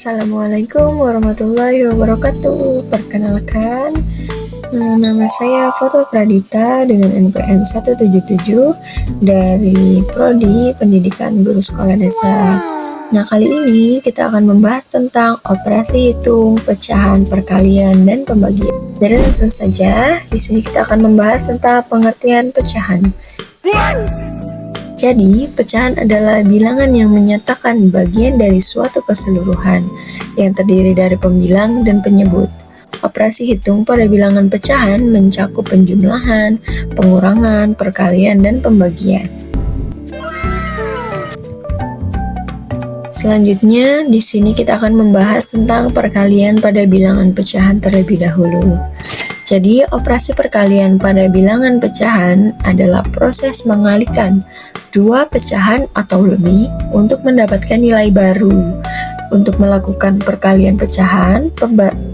Assalamualaikum warahmatullahi wabarakatuh. Perkenalkan, nama saya Foto Pradita dengan NPM 177 dari Prodi Pendidikan Guru Sekolah Dasar. Nah, kali ini kita akan membahas tentang operasi hitung, pecahan, perkalian, dan pembagian. Jadi langsung saja, di sini kita akan membahas tentang pengertian pecahan. Jadi, pecahan adalah bilangan yang menyatakan bagian dari suatu keseluruhan yang terdiri dari pembilang dan penyebut. Operasi hitung pada bilangan pecahan mencakup penjumlahan, pengurangan, perkalian, dan pembagian. Selanjutnya, di sini kita akan membahas tentang perkalian pada bilangan pecahan terlebih dahulu. Jadi, operasi perkalian pada bilangan pecahan adalah proses mengalihkan dua pecahan atau lebih untuk mendapatkan nilai baru. Untuk melakukan perkalian pecahan,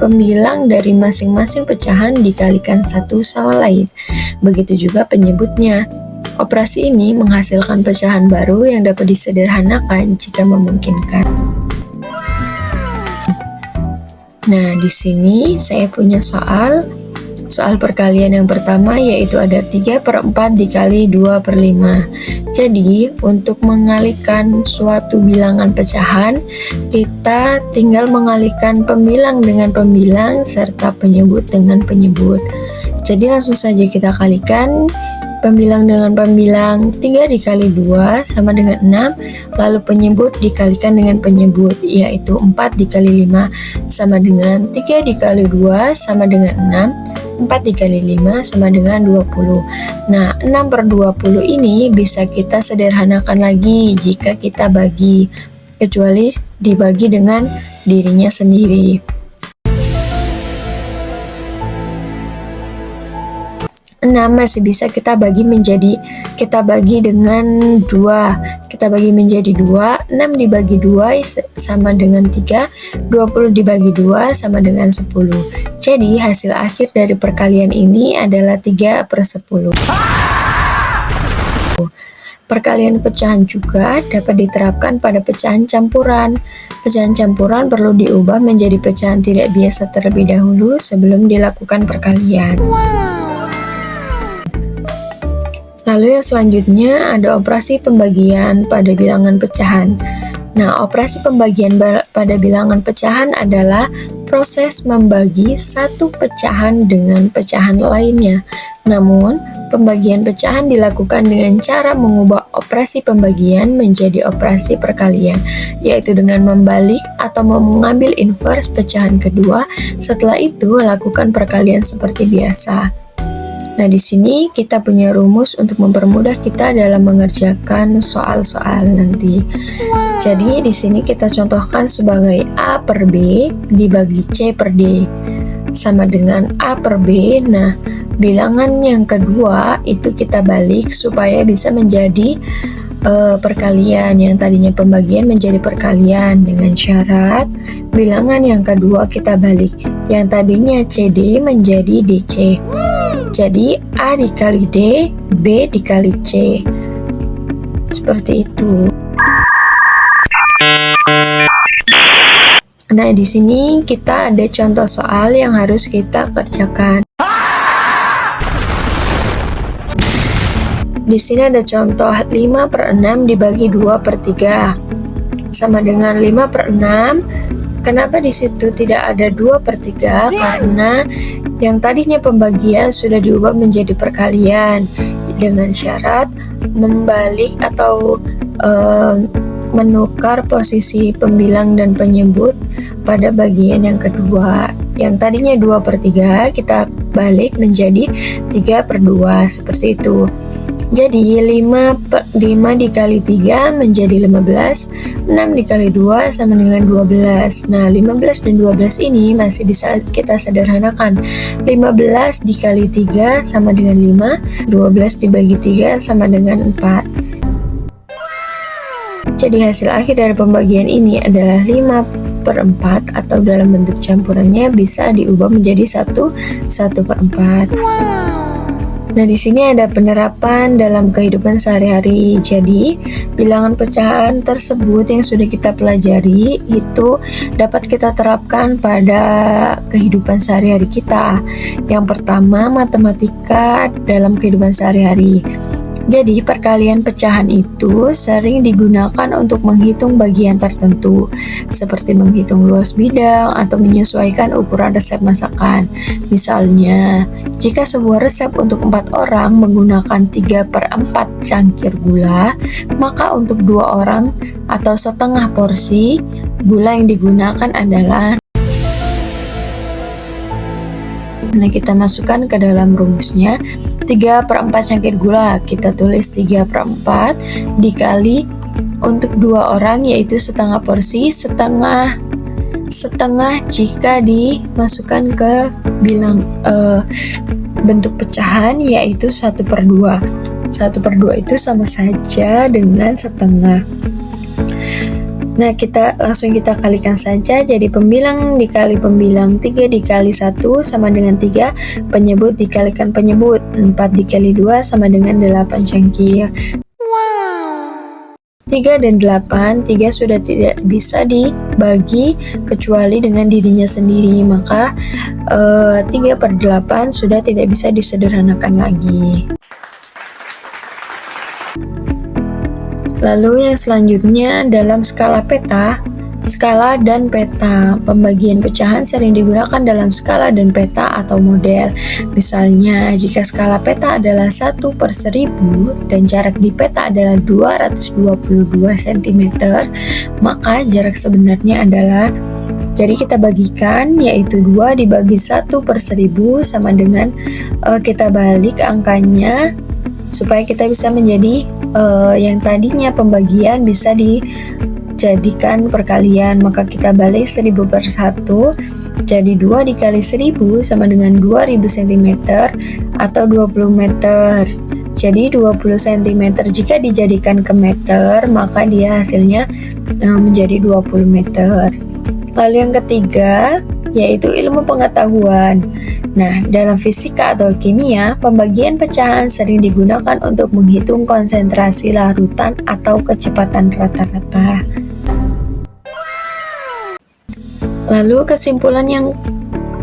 pembilang dari masing-masing pecahan dikalikan satu sama lain. Begitu juga penyebutnya. Operasi ini menghasilkan pecahan baru yang dapat disederhanakan jika memungkinkan. Nah, di sini saya punya soal perkalian yang pertama, yaitu ada 3/4 dikali 2/5. Jadi, untuk mengalihkan suatu bilangan pecahan, kita tinggal mengalihkan pembilang dengan pembilang serta penyebut dengan penyebut. Jadi, langsung saja kita kalikan pembilang dengan pembilang. 3 dikali 2 sama dengan 6, lalu penyebut dikalikan dengan penyebut, yaitu 4 dikali 5 sama dengan 3 dikali 2 sama dengan 6, 4 dikali 5 sama dengan 20. Nah, 6/20 ini bisa kita sederhanakan lagi jika kita bagi, kecuali dibagi dengan dirinya sendiri. 6 masih bisa kita bagi dengan 2. Kita bagi menjadi 2, 6 dibagi 2 sama dengan 3, 20 dibagi 2 sama dengan 10. Jadi hasil akhir dari perkalian ini adalah 3/10. Perkalian pecahan juga dapat diterapkan pada pecahan campuran. Pecahan campuran perlu diubah menjadi pecahan tidak biasa terlebih dahulu sebelum dilakukan perkalian. Lalu yang selanjutnya ada operasi pembagian pada bilangan pecahan. Nah, operasi pembagian pada bilangan pecahan adalah proses membagi satu pecahan dengan pecahan lainnya. Namun, pembagian pecahan dilakukan dengan cara mengubah operasi pembagian menjadi operasi perkalian, yaitu dengan membalik atau mengambil inverse pecahan kedua. Setelah itu, lakukan perkalian seperti biasa. Nah, di sini kita punya rumus untuk mempermudah kita dalam mengerjakan soal-soal nanti. Jadi, di sini kita contohkan sebagai A per B dibagi C per D sama dengan A per B. Nah, bilangan yang kedua itu kita balik supaya bisa menjadi perkalian. Yang tadinya pembagian menjadi perkalian dengan syarat bilangan yang kedua kita balik. Yang tadinya CD menjadi DC. Jadi A dikali D, B dikali C. Seperti itu. Nah, di sini kita ada contoh soal yang harus kita kerjakan. Di sini ada contoh 5/6 dibagi 2/3 sama dengan 5/6. Kenapa di situ tidak ada 2/3? Karena yang tadinya pembagian sudah diubah menjadi perkalian dengan syarat membalik atau menukar posisi pembilang dan penyebut pada bagian yang kedua. Yang tadinya 2/3 kita balik menjadi 3/2 seperti itu. Jadi 5 dikali 3 menjadi 15, 6 dikali 2 sama dengan 12. Nah, 15 dan 12 ini masih bisa kita sederhanakan. 15 dikali 3 sama dengan 5, 12 dibagi 3 sama dengan 4. Jadi hasil akhir dari pembagian ini adalah 5/4 atau dalam bentuk campurannya bisa diubah menjadi 1/4. Nah, di sini ada penerapan dalam kehidupan sehari-hari. Jadi, bilangan pecahan tersebut yang sudah kita pelajari itu dapat kita terapkan pada kehidupan sehari-hari kita. Yang pertama, matematika dalam kehidupan sehari-hari. Jadi, perkalian pecahan itu sering digunakan untuk menghitung bagian tertentu, seperti menghitung luas bidang atau menyesuaikan ukuran resep masakan. Misalnya, jika sebuah resep untuk 4 orang menggunakan 3/4 cangkir gula, maka untuk 2 orang atau setengah porsi, gula yang digunakan adalah. Nah, kita masukkan ke dalam rumusnya 3/4 cangkir gula. Kita tulis 3/4 dikali untuk 2 orang yaitu setengah porsi, setengah jika dimasukkan ke bentuk pecahan yaitu 1/2. 1/2 itu sama saja dengan setengah. Nah, langsung kita kalikan saja. Jadi pembilang dikali pembilang, 3 dikali 1 sama dengan 3, penyebut dikalikan penyebut, 4 dikali 2 sama dengan 8 cangkir. 3 dan 8, 3 sudah tidak bisa dibagi kecuali dengan dirinya sendiri, maka 3/8 sudah tidak bisa disederhanakan lagi. Lalu yang selanjutnya dalam skala dan peta. Pembagian pecahan sering digunakan dalam skala dan peta atau model. Misalnya, jika skala peta adalah 1/1000 dan jarak di peta adalah 222 cm, maka jarak sebenarnya adalah, jadi kita bagikan, yaitu 2 dibagi 1/1000 sama dengan, kita balik angkanya supaya kita bisa menjadi yang tadinya pembagian bisa dijadikan perkalian, maka kita balik 1000/1, jadi 2 dikali 1000 sama dengan 2000 cm atau 20 meter. Jadi 20 cm jika dijadikan ke meter, maka dia hasilnya menjadi 20 meter. Lalu yang ketiga yaitu ilmu pengetahuan. Nah, dalam fisika atau kimia, pembagian pecahan sering digunakan untuk menghitung konsentrasi larutan atau kecepatan rata-rata. Lalu kesimpulan yang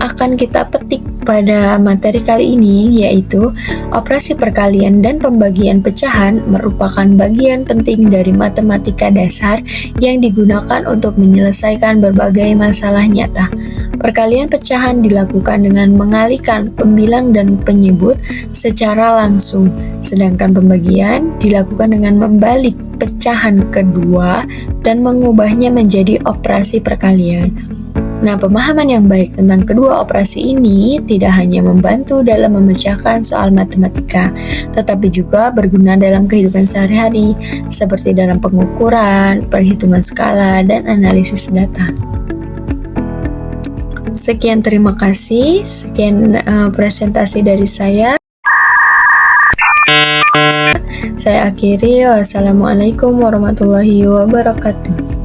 akan kita petik pada materi kali ini yaitu operasi perkalian dan pembagian pecahan merupakan bagian penting dari matematika dasar yang digunakan untuk menyelesaikan berbagai masalah nyata. Perkalian pecahan dilakukan dengan mengalihkan pembilang dan penyebut secara langsung, sedangkan pembagian dilakukan dengan membalik pecahan kedua dan mengubahnya menjadi operasi perkalian. Nah, pemahaman yang baik tentang kedua operasi ini tidak hanya membantu dalam memecahkan soal matematika, tetapi juga berguna dalam kehidupan sehari-hari, seperti dalam pengukuran, perhitungan skala, dan analisis data. Sekian, terima kasih. Sekian presentasi dari saya. Saya akhiri. Wassalamualaikum warahmatullahi wabarakatuh.